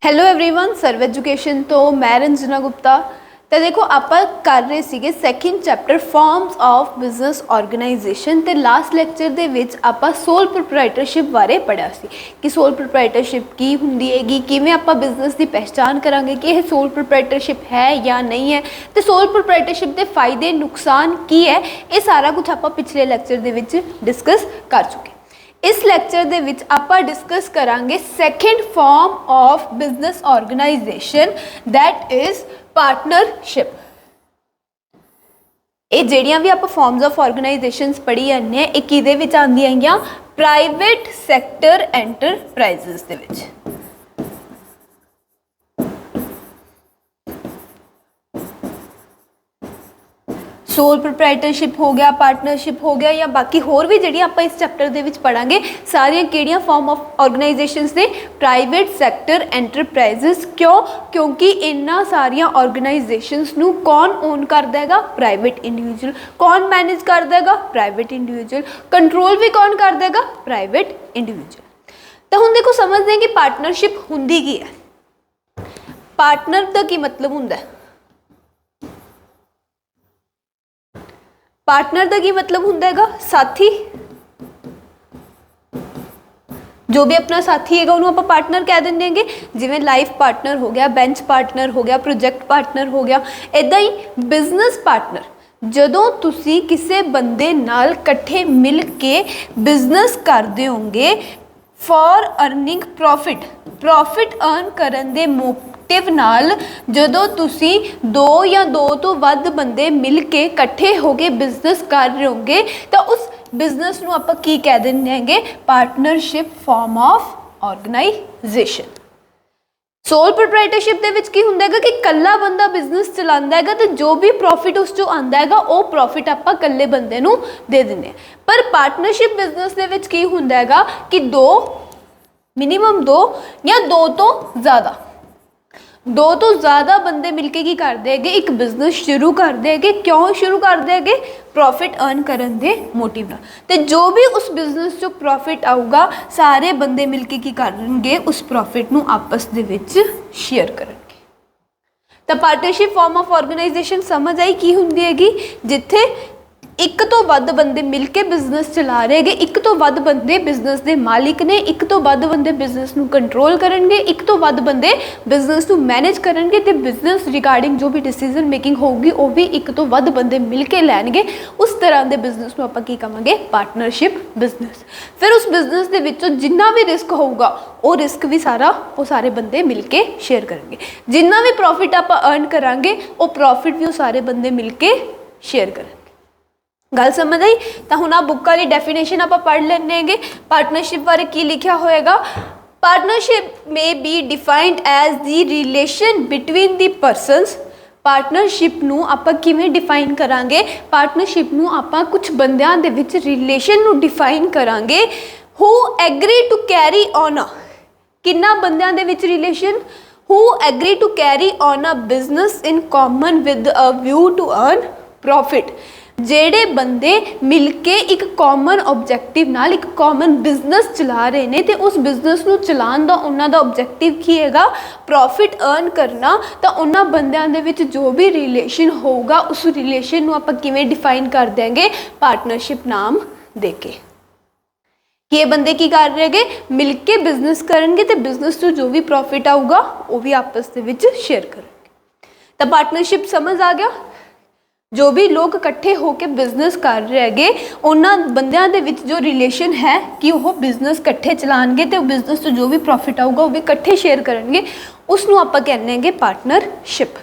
Hello everyone सर्व education तो मैं रंजना गुप्ता। तो देखो आप कर रहे थे second chapter forms of business organisation. तो लास्ट लैक्चर दे विच आप सोल प्रोप्राइटरशिप बारे पढ़ा सी कि सोल प्रोप्राइटरशिप की होंदी हैगी, किवें आप बिजनेस की पहचान करांगे कि यह सोल प्रोप्राइटरशिप है या नहीं है, तो सोल प्रोप्राइटरशिप के फायदे नुकसान की है, ये सारा कुछ आप पिछले लैक्चर दे विच डिस्कस कर चुके। इस लैक्चर दे विच आपां डिस्कस करांगे second form of business organisation that is partnership. ये जिहड़ियां भी आप फॉर्म्स ऑफ ऑर्गेनाइजेशंस पढ़ी जाने हैं, एक किहदे विच आंदियां हैगियां प्राइवेट सैक्टर एंटरप्राइजेस दे विच। सोल प्रोप्राइटरशिप हो गया, पार्टनरशिप हो गया, या बाकी होर भी जिहड़ियां आपां इस चैप्टर दे विच पढ़ांगे सारियां किहड़ियां फॉर्म ऑफ ऑर्गेनाइजेशंस ने प्राइवेट सैक्टर एंटरप्राइजेस। क्यों? क्योंकि इन्हां सारियां ऑर्गेनाइजेशंस नूं कौन ओन करदा हैगा? Private individual. कौन मैनेज करदा हैगा? Private individual. कंट्रोल भी कौन करदा हैगा? Private individual. तो हुण देखो समझदे हैं कि पार्टनरशिप हुंदी की है। पार्टनर दा की मतलब हुंदा है? पार्टनर का की मतलब होंगे साथी। जो भी अपना साथी है उन्होंने आप पार्टनर कह देंगे। जिवें लाइफ पार्टनर हो गया, बेंच पार्टनर हो गया, प्रोजेक्ट पार्टनर हो गया। इदा ही बिजनेस पार्टनर जदों तुसी किसी बंदे नाल कट्ठे मिल के बिजनेस करते होंगे for earning profit, profit earn करन दे मोटिव नाल जदों तुसी दो या दो तो वध बंदे मिल के कट्ठे हो के बिजनेस कर रहे होंगे तो उस बिजनेस नूं आपां की कह देंगे? Partnership form of organisation. Sole proprietorship दे विच की हुंदा है कि कल्ला बंदा बिजनेस चलांदा है तो जो भी प्रॉफिट उस चों आंदा है वो प्रॉफिट आपां कल्ले बंदे नूं दे दिंदे हैं। पर पार्टनरशिप बिजनेस दे विच की हुंदा है कि दो, मिनिमम दो या दो तो ज़्यादा बंदे मिलके की करते हैं एक बिजनेस शुरू करते हैं। क्यों शुरू करते हैं? प्रॉफिट अर्न करन दे मोटिव नाल। ते जो भी उस बिजनेस चो प्रॉफिट आऊगा सारे बंदे मिलके की करनगे उस प्रॉफिट नूं आपस दे विच शेयर करनगे। तो पार्टनरशिप फॉर्म ऑफ ऑर्गेनाइजेशन समझ आई की हुंदी हैगी? जिथे एक तो वध बंदे मिल के बिजनेस चला रहे हैं, एक तो वध बंदे बिजनेस के मालिक ने, एक तो वध बंदे बिजनेस नूं कंट्रोल करनगे, एक तो वध बंदे बिजनेस नूं मैनेज करनगे ते बिजनेस रिगार्डिंग जो भी डिसीजन मेकिंग होगी वो भी एक तो वध बंदे मिल के लैणगे। उस तरह के बिजनेस नूं आपां की कहांगे? Partnership business. फिर उस बिजनेस दे विचों जिन्ना भी रिस्क होगा वो रिस्क भी वो सारे बंदे मिल के शेयर करेंगे। जिन्ना भी प्रॉफिट आपां अर्न करांगे वो प्रॉफिट भी वो सारे बंदे मिल के शेयर करेंगे। गल समझ आई? तो हुण आप बुक वाली डेफिनेशन आप पढ़ लेंगे। पार्टनरशिप बारे की लिखा होएगा? पार्टनरशिप में be defined as the relation between the persons. Partnership नूं आपां किवें डिफाइन करांगे? पार्टनरशिप नूं आपां कुछ बंदियां दे विच रिलेशन नूं डिफाइन करांगे who agree to carry on a, किन्ना बंदियां दे विच relation? Who agree to carry on a business in common with a view to earn profit. ਜਿਹੜੇ बंदे मिल के एक कॉमन ऑब्जेक्टिव नाल एक कॉमन बिजनेस चला रहे हैं तो उस बिजनेस नूं चलाउण दा उन्हां दा ऑब्जेक्टिव की हैगा? प्रॉफिट अर्न करना। तो उन्हां बंदियां दे विच जो भी रिलेशन होगा उस रिलेशन नूं आपां किवें डिफाइन कर देंगे? पार्टनरशिप नाम दे के। ये बंदे की कर रहे हैं? मिल के बिजनेस करेंगे तो बिजनेस तो जो भी प्रॉफिट आऊगा वो भी आपस दे विच शेयर करेंगे। तो पार्टनरशिप समझ आ गया? जो भी लोग इकट्ठे होकर बिजनेस कर रहे हैं उन्होंने बंदियां दे विच जो रिलेशन है कि वो बिजनेस इकट्ठे चलाएंगे तो बिजनेस तो जो भी प्रॉफिट आऊगा वो भी इकट्ठे शेयर करेंगे, उसनूं आपां कहने पार्टनरशिप।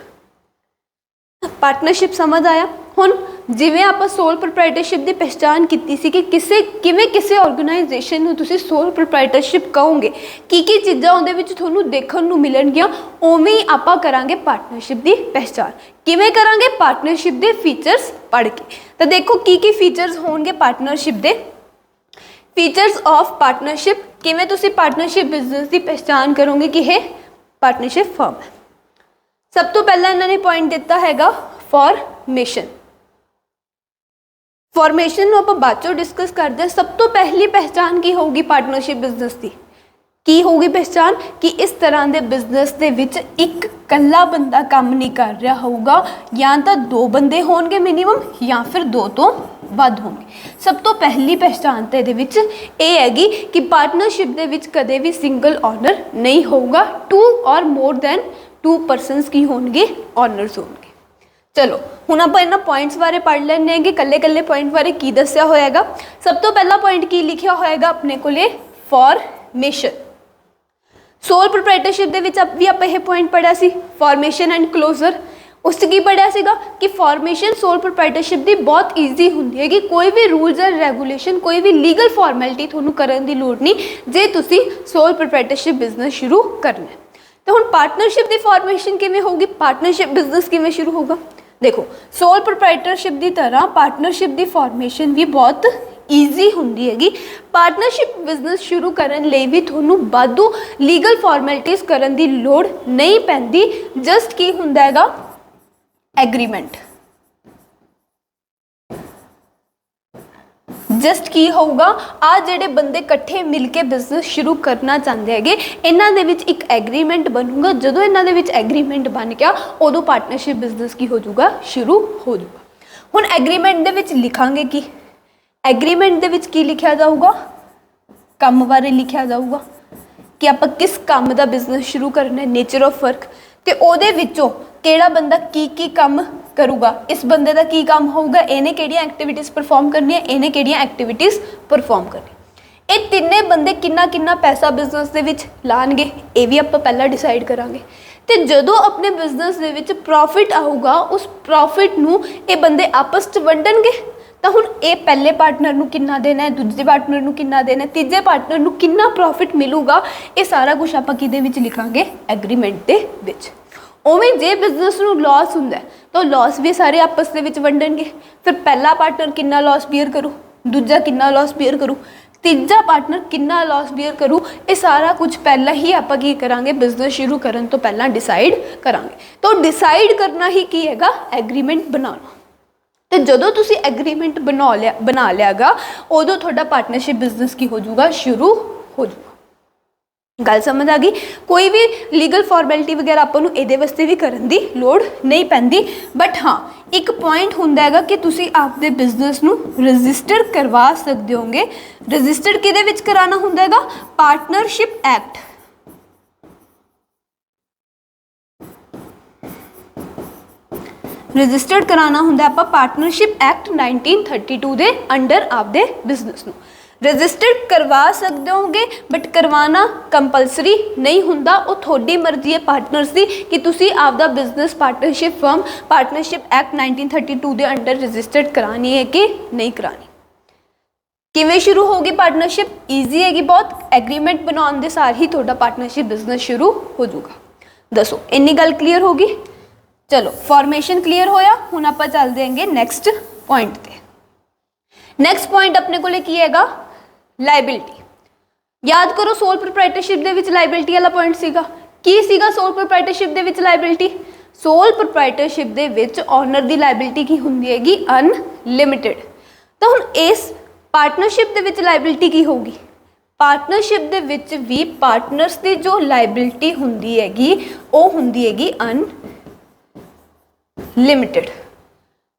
पार्टनरशिप समझ आया? हुण जिवें आपां सोल प्रोप्राइटरशिप की पहचान की सी कि किसी ऑर्गेनाइजेशन नूं तुसीं सोल प्रोप्राइटरशिप कहोगे की चीज़ां उहदे विच तुहानूं देखण नूं मिलणगियां, उवें ही आपां करांगे पार्टनरशिप की पहचान। किवें करांगे? पार्टनरशिप के फीचर्स पढ़ के। तो देखो की फीचर्स होणगे पार्टनरशिप के। फीचर्स ऑफ पार्टनरशिप, किवें तुसीं पार्टनरशिप बिजनेस की पहचान करोगे कि यह पार्टनरशिप फर्म है। सब तो पहला इन्होंने पॉइंट दिता हैगा फॉर्मेशन। फॉर्मेशन आप बाद चो डिस्कस करते हैं। सब तो पहली पहचान की होगी पार्टनरशिप बिजनेस की? ਕੀ ਹੋਊਗੀ ਪਹਿਚਾਨ ਕਿ ਇਸ ਤਰ੍ਹਾਂ ਦੇ ਬਿਜ਼ਨਸ ਦੇ ਵਿੱਚ ਇੱਕ ਇਕੱਲਾ ਬੰਦਾ ਕੰਮ ਨਹੀਂ ਕਰ ਰਿਹਾ ਹੋਊਗਾ, ਜਾਂ ਤਾਂ 2 ਬੰਦੇ ਹੋਣਗੇ ਮਿਨੀਮਮ, ਜਾਂ ਫਿਰ 2 ਤੋਂ ਵੱਧ ਹੋਣਗੇ। ਸਭ ਤੋਂ ਪਹਿਲੀ ਪਹਿਚਾਨ ਤਾਂ ਇਹਦੇ ਵਿੱਚ ਇਹ ਹੈਗੀ ਕਿ ਪਾਰਟਨਰਸ਼ਿਪ ਦੇ ਵਿੱਚ ਕਦੇ ਵੀ ਸਿੰਗਲ ਓਨਰ ਨਹੀਂ ਹੋਊਗਾ, 2 ਔਰ ਮੋਰ ਦੈਨ 2 ਪਰਸਨਸ ਕੀ ਹੋਣਗੇ, ਓਨਰਸ ਹੋਣਗੇ। ਚਲੋ ਹੁਣ ਆਪਾਂ ਇਹਨਾਂ ਪੁਆਇੰਟਸ ਬਾਰੇ ਪੜ੍ਹ ਲੈਂਦੇ ਹੈਗੇ, ਕੱਲੇ ਪੁਆਇੰਟ ਬਾਰੇ ਕੀ ਦੱਸਿਆ ਹੋਏਗਾ। ਸਭ ਤੋਂ ਪਹਿਲਾ ਪੁਆਇੰਟ ਕੀ ਲਿਖਿਆ ਹੋਏਗਾ ਆਪਣੇ ਕੋਲੇ, ਫਾਰਮੇਸ਼ਨ। ਸੋਲ ਪ੍ਰੋਪਰਾਈਟਰਸ਼ਿਪ ਦੇ ਵਿੱਚ ਵੀ ਆਪਾਂ ਇਹ ਪੁਆਇੰਟ ਪੜ੍ਹਿਆ ਸੀ, ਫਾਰਮੇਸ਼ਨ ਐਂਡ ਕਲੋਜ਼ਰ। ਉਸ 'ਚ ਕੀ ਪੜ੍ਹਿਆ ਸੀਗਾ ਕਿ ਫਾਰਮੇਸ਼ਨ ਸੋਲ ਪ੍ਰੋਪਰਾਈਟਰਸ਼ਿਪ ਦੀ ਬਹੁਤ ਈਜ਼ੀ ਹੁੰਦੀ ਹੈਗੀ, ਕੋਈ ਵੀ ਰੂਲਸ ਐਂਡ ਰੈਗੂਲੇਸ਼ਨ, ਕੋਈ ਵੀ ਲੀਗਲ ਫਾਰਮੈਲਿਟੀ ਤੁਹਾਨੂੰ ਕਰਨ ਦੀ ਲੋੜ ਨਹੀਂ ਜੇ ਤੁਸੀਂ ਸੋਲ ਪ੍ਰੋਪਰਾਈਟਰਸ਼ਿਪ ਬਿਜ਼ਨਸ ਸ਼ੁਰੂ ਕਰਨਾ ਹੈ। तो हुण पार्टनरशिप की फॉर्मेशन किवें होगी, पार्टनरशिप बिजनेस किवें शुरू होगा। देखो सोल प्रोप्राइटरशिप की तरह पार्टनरशिप की फॉर्मेशन भी बहुत ईजी होंदी हैगी। पार्टनरशिप बिजनेस शुरू करने लई भी तुहानू वाधू लीगल फॉर्मैलिटीज़ करन दी लोड़ नहीं पैंदी, जस्ट की हुंदा हैगा एग्रीमेंट। जस्ट की होगा आ जेडे बंदे इकट्ठे मिल के बिजनेस शुरू करना चाहते हैं, इन्हां दे विच एक एग्रीमेंट बनूगा। जदों इन्हां दे विच एग्रीमेंट बन गया उदों पार्टनरशिप बिजनेस की हो जाऊगा, शुरू हो जाऊगा। हुण एग्रीमेंट दे विच लिखांगे कि एग्रीमेंट दे विच की लिखिया जाऊगा, काम बारे लिखिया जाऊगा कि आपां किस काम दा बिजनेस शुरू करना है, नेचर ऑफ वर्क, ते ओहदे विचों किहड़ा बंदा की काम करूगा, इस बंदे का की काम होगा, इन्हें किहड़ियां एक्टिविटीज़ परफॉर्म करनी है, इन्हें किहड़ियां एक्टिविटीज़ परफॉर्म करनी। ये तिन्ने बंदे किन्ना किन्ना पैसा बिजनेस दे विच लाणगे, ये भी आपां पहला डिसाइड करांगे। तो जदों अपने बिजनेस दे विच प्रॉफिट आऊगा, उस प्रॉफिट नूं ये बंदे आपस च वंडणगे। तो हुण ये पहले पार्टनर नूं किन्ना देना है, दूजे पार्टनर नूं किन्ना देना है, तीजे पार्टनर नूं किन्ना प्रॉफिट मिलूगा, ये सारा कुछ आपां किहदे विच लिखांगे, एग्रीमेंट दे विच। उवें जे बिजनेस नूं लॉस हुंदा है तो लॉस भी सारे आपस दे विच वंडणगे। फिर पहला पार्टनर किन्ना लॉस बीयर करू, दूजा किन्ना लॉस बीयर करू, तीजा पार्टनर किन्ना लॉस बीयर करू, ये सारा कुछ पहला ही आपां की करांगे, बिजनेस शुरू करन तो पहला डिसाइड करांगे। तो डिसाइड करना ही की हैगा, एग्रीमेंट बनाना। तो जदों तुसी एग्रीमेंट बना लियागा उदों तुहाडा पार्टनरशिप बिजनेस की हो जाऊगा, शुरू हो जाऊगा। गल समझ आ गई। कोई भी लीगल फॉर्मैलिटी वगैरह आपां नूं इहदे वास्ते भी करन दी लोड़ नहीं पैंदी। बट हाँ एक पॉइंट हुंदा हैगा कि तुसी आपदे बिजनेस नूं रजिस्टर करवा सकदे होगे। रजिस्टर किहदे विच कराना हुंदा हैगा, पार्टनरशिप एक्ट। रजिस्टर्ड कराना हुंदा आपां पार्टनरशिप एक्ट 1932 दे अंडर आपदे बिजनेस नूं रजिस्टर्ड करवा सकते होगे। बट करवाना कंपलसरी नहीं हुंदा, वो थोड़ी मर्जी है पार्टनर्स की कि तुसी आपदा business partnership firm partnership act 1932 दे अंडर रजिस्टर्ड करानी है कि नहीं करानी। किवें शुरू होगी पार्टनरशिप, ईजी हैगी बहुत। एग्रीमेंट बनाने दे सार ही थोड़ा पार्टनरशिप बिजनेस शुरू हो जाऊगा। दसो इन्नी गल क्लीयर होगी। चलो फॉर्मेशन क्लीयर होया, हुण आपां चल देंगे नैक्सट पॉइंट ते। नैक्सट पॉइंट अपने को की हैगा, लाइबिलिटी। याद करो सोल प्रोप्राइटरशिप दे विच लाइबिलिटी वाला पॉइंट सीगा की सीगा। सोल प्रोप्राइटरशिप दे विच लाइबिलिटी, सोल प्रोप्राइटरशिप दे विच ओनर दी लाइबिलिटी की हुंदी हैगी, अनलिमिटेड। तो हुण इस पार्टनरशिप दे विच लाइबिलिटी की होगी, पार्टनरशिप दे विच भी पार्टनर्स दी जो लाइबिलिटी हुंदी हैगी वो हुंदी हैगी अनलिमिटेड।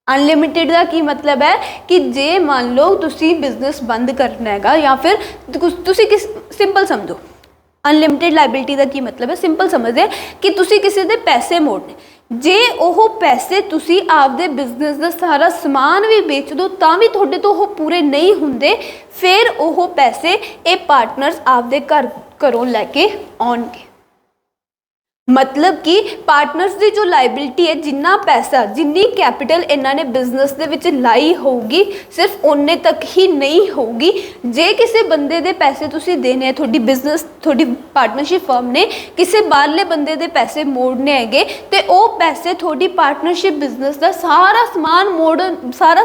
अनलिमिटेड का की मतलब है कि जे मान लो तुसी बिजनेस बंद करना हैगा, या फिर तुसी किस सिंपल समझो, अनलिमिटेड लाइबिलिटी का की मतलब है, सिंपल समझे कि तुसी किसी दे पैसे मोड़ने, जे ओह पैसे तुसी आपदे बिजनेस का सारा समान भी बेच दो तां भी तुहाडे तो ओह पूरे नहीं हुंदे, फिर ओह पैसे ये पार्टनर्स आपदे घरों लैके आउणगे। मतलब कि पार्टनर्स की जो लाइबिलिटी है, जिन्ना पैसा जिन्नी कैपिटल इन्हों ने बिजनेस दे विच लाई होगी सिर्फ उन्ने तक ही नहीं होगी। जे किसी बंदे दे पैसे तुसी देने हैं, थोड़ी बिजनेस थोड़ी पार्टनरशिप फर्म ने किसी बाहरले बंदे दे पैसे मोड़ने हैगे ते वो पैसे थोड़ी पार्टनरशिप बिजनेस का सारा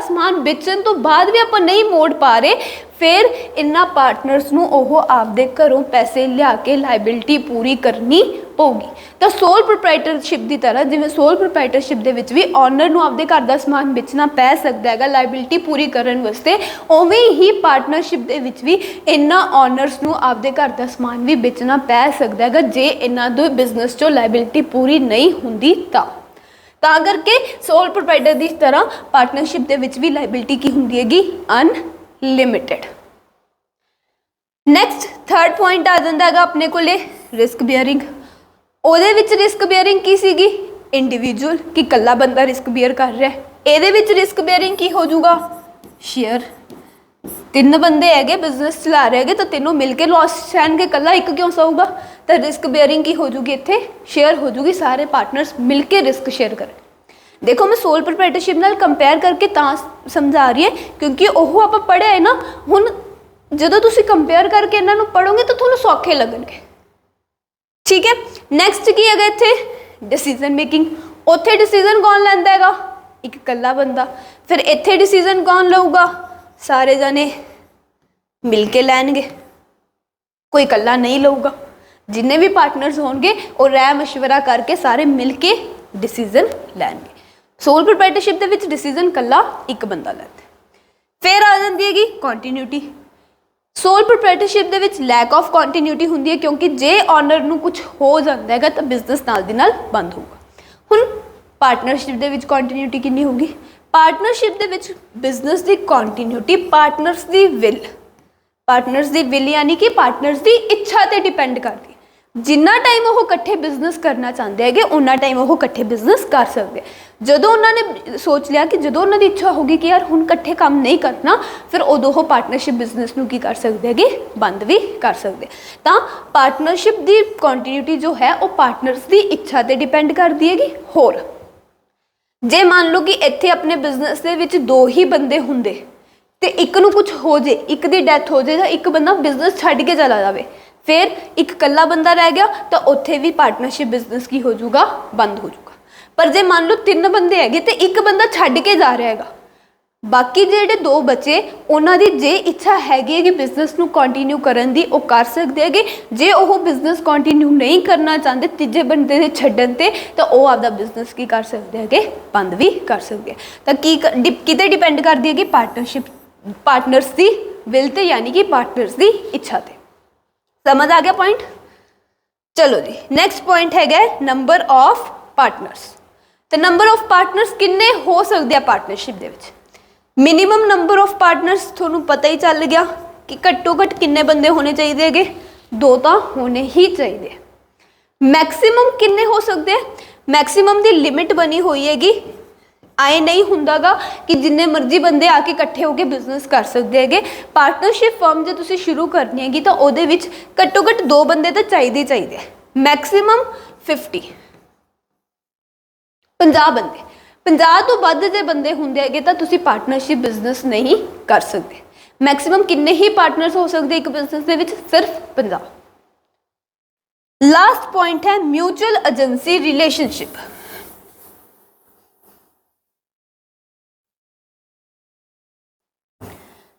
समान बेचण तो बाद भी आपां नहीं मोड़ पा रहे, फिर इन्हां पार्टनर्स नूं ओह आपदे घरों पैसे लिया के लाइबिलिटी पूरी करनी ਪਊਗੀ। ਤਾਂ ਸੋਲ ਪ੍ਰੋਪਰਾਈਟਰਸ਼ਿਪ ਦੀ ਤਰ੍ਹਾਂ ਜਿਵੇਂ ਸੋਲ ਪ੍ਰੋਪਰਾਈਟਰਸ਼ਿਪ ਦੇ ਵਿੱਚ ਵੀ ਓਨਰ ਨੂੰ ਆਪਦੇ ਘਰ ਦਾ ਸਮਾਨ ਵੇਚਣਾ ਪੈ ਸਕਦਾ ਹੈਗਾ ਲਾਇਬਿਲਿਟੀ ਪੂਰੀ ਕਰਨ ਵਾਸਤੇ, ਉਵੇਂ ਹੀ ਪਾਰਟਨਰਸ਼ਿਪ ਦੇ ਵਿੱਚ ਵੀ ਇਹਨਾਂ ਓਨਰਸ ਨੂੰ ਆਪਦੇ ਘਰ ਦਾ ਸਮਾਨ ਵੀ ਵੇਚਣਾ ਪੈ ਸਕਦਾ ਹੈਗਾ ਜੇ ਇਹਨਾਂ ਦੇ ਬਿਜ਼ਨਸ 'ਚੋਂ ਲਾਇਬਿਲਿਟੀ ਪੂਰੀ ਨਹੀਂ ਹੁੰਦੀ ਤਾਂ ਕਰਕੇ ਸੋਲ ਪ੍ਰੋਪਰਾਈਟਰ ਦੀ ਤਰ੍ਹਾਂ ਪਾਰਟਨਰਸ਼ਿਪ ਦੇ ਵਿੱਚ ਵੀ ਲਾਇਬਿਲਿਟੀ ਕੀ ਹੁੰਦੀ ਹੈਗੀ, ਅਨਲਿਮਿਟਿਡ। ਨੈਕਸਟ ਥਰਡ ਪੁਆਇੰਟ ਆ ਜਾਂਦਾ ਹੈਗਾ ਆਪਣੇ ਕੋਲੇ ਰਿਸਕ ਬੀਅਰਿੰਗ। ਉਹਦੇ ਵਿੱਚ ਰਿਸਕ ਬੀਅਰਿੰਗ ਕੀ ਸੀਗੀ, ਇੰਡੀਵਿਜੂਅਲ, ਕਿ ਇਕੱਲਾ ਬੰਦਾ ਰਿਸਕ ਬੀਅਰ ਕਰ ਰਿਹਾ। ਇਹਦੇ ਵਿੱਚ ਰਿਸਕ ਬੀਅਰਿੰਗ ਕੀ ਹੋ ਜਾਊਗਾ, ਸ਼ੇਅਰ। ਤਿੰਨ ਬੰਦੇ ਹੈਗੇ ਬਿਜ਼ਨਸ ਚਲਾ ਰਹੇ ਹੈਗੇ ਤਾਂ ਤਿੰਨੋਂ ਮਿਲ ਕੇ ਲੋਸ ਸਹਿਣਗੇ, ਇਕੱਲਾ ਇੱਕ ਕਿਉਂ ਸਹੂਗਾ। ਤਾਂ ਰਿਸਕ ਬੀਅਰਿੰਗ ਕੀ ਹੋ ਜੂਗੀ, ਇੱਥੇ ਸ਼ੇਅਰ ਹੋ ਜੂਗੀ, ਸਾਰੇ ਪਾਰਟਨਰਸ ਮਿਲ ਕੇ ਰਿਸਕ ਸ਼ੇਅਰ ਕਰਨ। ਦੇਖੋ ਮੈਂ ਸੋਲ ਪ੍ਰੋਪਰਾਈਟਰਸ਼ਿਪ ਨਾਲ ਕੰਪੇਅਰ ਕਰਕੇ ਤਾਂ ਸਮਝਾ ਰਹੀ ਹੈ ਕਿਉਂਕਿ ਉਹ ਆਪਾਂ ਪੜ੍ਹਿਆ ਹੈ ਨਾ। ਹੁਣ ਜਦੋਂ ਤੁਸੀਂ ਕੰਪੇਅਰ ਕਰਕੇ ਇਹਨਾਂ ਨੂੰ ਪੜ੍ਹੋਗੇ ਤਾਂ ਤੁਹਾਨੂੰ ਸੌਖੇ ਲੱਗਣਗੇ, ਠੀਕ ਹੈ। ਨੈਕਸਟ ਕੀ ਹੈਗਾ ਇੱਥੇ, ਡਿਸੀਜ਼ਨ ਮੇਕਿੰਗ। ਉੱਥੇ ਡਿਸੀਜ਼ਨ ਕੌਣ ਲੈਂਦਾ ਹੈਗਾ, ਇੱਕ ਇਕੱਲਾ ਬੰਦਾ। ਫਿਰ ਇੱਥੇ ਡਿਸੀਜ਼ਨ ਕੌਣ ਲਊਗਾ, ਸਾਰੇ ਜਣੇ ਮਿਲ ਕੇ ਲੈਣਗੇ, ਕੋਈ ਇਕੱਲਾ ਨਹੀਂ ਲਊਗਾ। ਜਿੰਨੇ ਵੀ ਪਾਰਟਨਰਸ ਹੋਣਗੇ ਉਹ ਰਾਏ ਮਸ਼ਵਰਾ ਕਰਕੇ ਸਾਰੇ ਮਿਲ ਕੇ ਡਿਸੀਜ਼ਨ ਲੈਣਗੇ। ਸੋਲ ਪ੍ਰੋਪਰਾਈਟਰਸ਼ਿਪ ਦੇ ਵਿੱਚ ਡਿਸੀਜ਼ਨ ਇਕੱਲਾ ਇੱਕ ਬੰਦਾ ਲੈਂਦਾ। ਫਿਰ ਆ ਜਾਂਦੀ ਹੈਗੀ ਕੰਟੀਨਿਊਟੀ। ਸੋਲ ਪ੍ਰੋਪਰਾਈਟਰਸ਼ਿਪ ਦੇ ਵਿੱਚ ਲੈਕ ਆਫ ਕੰਟੀਨਿਊਟੀ ਹੁੰਦੀ ਹੈ ਕਿਉਂਕਿ ਜੇ ਓਨਰ ਨੂੰ ਕੁਝ ਹੋ ਜਾਂਦਾ ਹੈਗਾ ਤਾਂ ਬਿਜ਼ਨਸ ਨਾਲ ਦੀ ਨਾਲ ਬੰਦ ਹੋਊਗਾ। ਹੁਣ ਪਾਰਟਨਰਸ਼ਿਪ ਦੇ ਵਿੱਚ ਕੰਟੀਨਿਊਟੀ ਕਿੰਨੀ ਹੋਊਗੀ, ਪਾਰਟਨਰਸ਼ਿਪ ਦੇ ਵਿੱਚ business the continuity partners the will ਯਾਨੀ ਕਿ ਪਾਰਟਨਰਸ ਦੀ ਇੱਛਾ ਤੇ ਡਿਪੈਂਡ ਕਰਦੀ ਹੈ। ਜਿੰਨਾ ਟਾਈਮ ਉਹ ਇਕੱਠੇ ਬਿਜ਼ਨਸ ਕਰਨਾ ਚਾਹੁੰਦੇ ਹੈਗੇ ਉਹਨਾਂ ਟਾਈਮ ਉਹ ਇਕੱਠੇ ਬਿਜ਼ਨਸ ਕਰ ਸਕਦੇ। ਜਦੋਂ ਉਹਨਾਂ ਨੇ ਸੋਚ ਲਿਆ ਕਿ ਜਦੋਂ ਉਹਨਾਂ ਦੀ ਇੱਛਾ ਹੋਗੀ ਕਿ ਯਾਰ ਹੁਣ ਇਕੱਠੇ ਕੰਮ ਨਹੀਂ ਕਰਨਾ, ਫਿਰ ਉਦੋਂ ਉਹ ਪਾਰਟਨਰਸ਼ਿਪ ਬਿਜ਼ਨਸ ਨੂੰ ਕੀ ਕਰ ਸਕਦੇ ਹੈਗੇ, ਬੰਦ ਵੀ ਕਰ ਸਕਦੇ। ਤਾਂ ਪਾਰਟਨਰਸ਼ਿਪ ਦੀ ਕੰਟੀਨਿਊਟੀ ਜੋ ਹੈ ਉਹ ਪਾਰਟਨਰਸ ਦੀ ਇੱਛਾ ਤੇ ਡਿਪੈਂਡ ਕਰਦੀ ਹੈਗੀ। ਹੋਰ ਜੇ ਮੰਨ ਲਓ ਕਿ ਇੱਥੇ ਆਪਣੇ ਬਿਜ਼ਨਸ ਦੇ ਵਿੱਚ ਦੋ ਹੀ ਬੰਦੇ ਹੁੰਦੇ ਤੇ ਇੱਕ ਨੂੰ ਕੁਝ ਹੋ ਜੇ, ਇੱਕ ਦੀ ਡੈਥ ਹੋ ਜੇ ਜਾਂ ਇੱਕ ਬੰਦਾ ਬਿਜ਼ਨਸ ਛੱਡ ਕੇ ਚਲਾ ਜਾਵੇ, ਫਿਰ ਇੱਕ ਇਕੱਲਾ ਬੰਦਾ ਰਹਿ ਗਿਆ ਤਾਂ ਉੱਥੇ ਵੀ ਪਾਰਟਨਰਸ਼ਿਪ ਬਿਜ਼ਨਸ ਕੀ ਹੋ ਜਾਊਗਾ, ਬੰਦ ਹੋ ਜਾਊਗਾ। ਪਰ ਜੇ ਮੰਨ ਲਓ ਤਿੰਨ ਬੰਦੇ ਹੈਗੇ ਤੇ ਇੱਕ ਬੰਦਾ ਛੱਡ ਕੇ ਜਾ ਰਿਹਾ ਹੈਗਾ, ਬਾਕੀ ਜਿਹੜੇ ਦੋ ਬਚੇ ਉਹਨਾਂ ਦੀ ਜੇ ਇੱਛਾ ਹੈਗੀ ਹੈ ਕਿ ਬਿਜ਼ਨਸ ਨੂੰ ਕੰਟੀਨਿਊ ਕਰਨ ਦੀ ਉਹ ਕਰ ਸਕਦੇ ਹੈਗੇ। ਜੇ ਉਹ ਬਿਜ਼ਨਸ ਕੰਟੀਨਿਊ ਨਹੀਂ ਕਰਨਾ ਚਾਹੁੰਦੇ ਤੀਜੇ ਬੰਦੇ ਦੇ ਛੱਡਣ ਤੇ ਤਾਂ ਉਹ ਆਪਦਾ ਬਿਜ਼ਨਸ ਕੀ ਕਰ ਸਕਦੇ ਹੈਗੇ, ਬੰਦ ਵੀ ਕਰ ਸਕਦੇ। ਤਾਂ ਕਿਤੇ ਡਿਪੈਂਡ ਕਰਦੀ ਹੈਗੀ ਪਾਰਟਨਰਸ ਦੀ ਵਿਲ ਤੇ ਯਾਨੀ ਕਿ ਪਾਰਟਨਰਸ ਦੀ ਇੱਛਾ ਤੇ। ਸਮਝ ਆ ਗਿਆ ਪੁਆਇੰਟ। ਚਲੋ ਜੀ ਨੈਕਸਟ ਪੁਆਇੰਟ ਹੈਗਾ ਨੰਬਰ ਆਫ ਪਾਰਟਨਰਸ। ਤੇ ਨੰਬਰ ਆਫ ਪਾਰਟਨਰਸ ਕਿੰਨੇ ਹੋ ਸਕਦੇ ਆ ਪਾਰਟਨਰਸ਼ਿਪ ਦੇ ਵਿੱਚ। ਮਿਨੀਮਮ ਨੰਬਰ ਆਫ ਪਾਰਟਨਰਸ ਤੁਹਾਨੂੰ ਪਤਾ ਹੀ ਚੱਲ ਗਿਆ ਕਿ ਘੱਟੋ ਘੱਟ ਕਿੰਨੇ ਬੰਦੇ ਹੋਣੇ ਚਾਹੀਦੇ ਹੈਗੇ, ਦੋ ਤਾਂ ਹੋਣੇ ਹੀ ਚਾਹੀਦੇ। ਮੈਕਸਿਮਮ ਕਿੰਨੇ ਹੋ ਸਕਦੇ, ਮੈਕਸਿਮਮ ਦੀ ਲਿਮਿਟ ਬਣੀ ਹੋਈ ਹੈਗੀ। ਆਏ ਨਹੀਂ ਹੁੰਦਾਗਾ ਕਿ ਜਿੰਨੇ ਮਰਜ਼ੀ ਬੰਦੇ ਆ ਕੇ ਇਕੱਠੇ ਹੋ ਕੇ ਬਿਜ਼ਨਸ ਕਰ ਸਕਦੇ ਹੈਗੇ। ਪਾਰਟਨਰਸ਼ਿਪ ਫਰਮ ਜੇ ਤੁਸੀਂ ਸ਼ੁਰੂ ਕਰਨੀ ਹੈਗੀ ਤਾਂ ਉਹਦੇ ਵਿੱਚ ਘੱਟੋ ਘੱਟ ਦੋ ਬੰਦੇ ਤਾਂ ਚਾਹੀਦੇ। ਮੈਕਸਿਮਮ 50 ਬੰਦੇ, 50 ਤੋਂ ਵੱਧ ਜੇ ਬੰਦੇ ਹੁੰਦੇ ਹੈਗੇ ਤਾਂ ਤੁਸੀਂ ਪਾਰਟਨਰਸ਼ਿਪ ਬਿਜ਼ਨਸ ਨਹੀਂ ਕਰ ਸਕਦੇ। ਮੈਕਸਿਮਮ ਕਿੰਨੇ ਹੀ ਪਾਰਟਨਰਸ ਹੋ ਸਕਦੇ ਇੱਕ ਬਿਜ਼ਨਸ ਦੇ ਵਿੱਚ, ਸਿਰਫ 50। ਲਾਸਟ ਪੁਆਇੰਟ ਹੈ mutual agency relationship.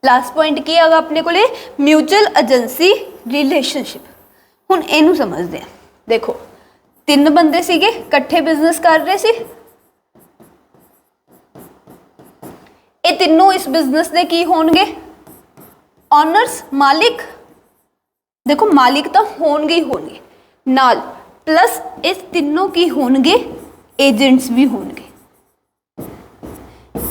Last point ਕੀ ਹੈਗਾ ਆਪਣੇ ਕੋਲੇ, ਮਿਊਚੁਅਲ ਏਜੰਸੀ ਰਿਲੇਸ਼ਨਸ਼ਿਪ। ਹੁਣ ਇਹਨੂੰ ਸਮਝਦੇ ਆ। ਦੇਖੋ ਤਿੰਨ ਬੰਦੇ ਸੀਗੇ ਇਕੱਠੇ ਬਿਜ਼ਨਸ ਕਰ ਰਹੇ ਸੀ, ਇਹ ਤਿੰਨੋਂ ਇਸ ਬਿਜ਼ਨਸ ਦੇ ਕੀ ਹੋਣਗੇ, ਓਨਰਸ, ਮਾਲਿਕ। ਦੇਖੋ ਮਾਲਿਕ ਤਾਂ ਹੋਣਗੇ ਹੀ ਹੋਣਗੇ ਨਾਲ, ਪਲੱਸ ਇਸ ਤਿੰਨੋਂ ਕੀ ਹੋਣਗੇ, ਏਜੰਟਸ ਵੀ ਹੋਣਗੇ।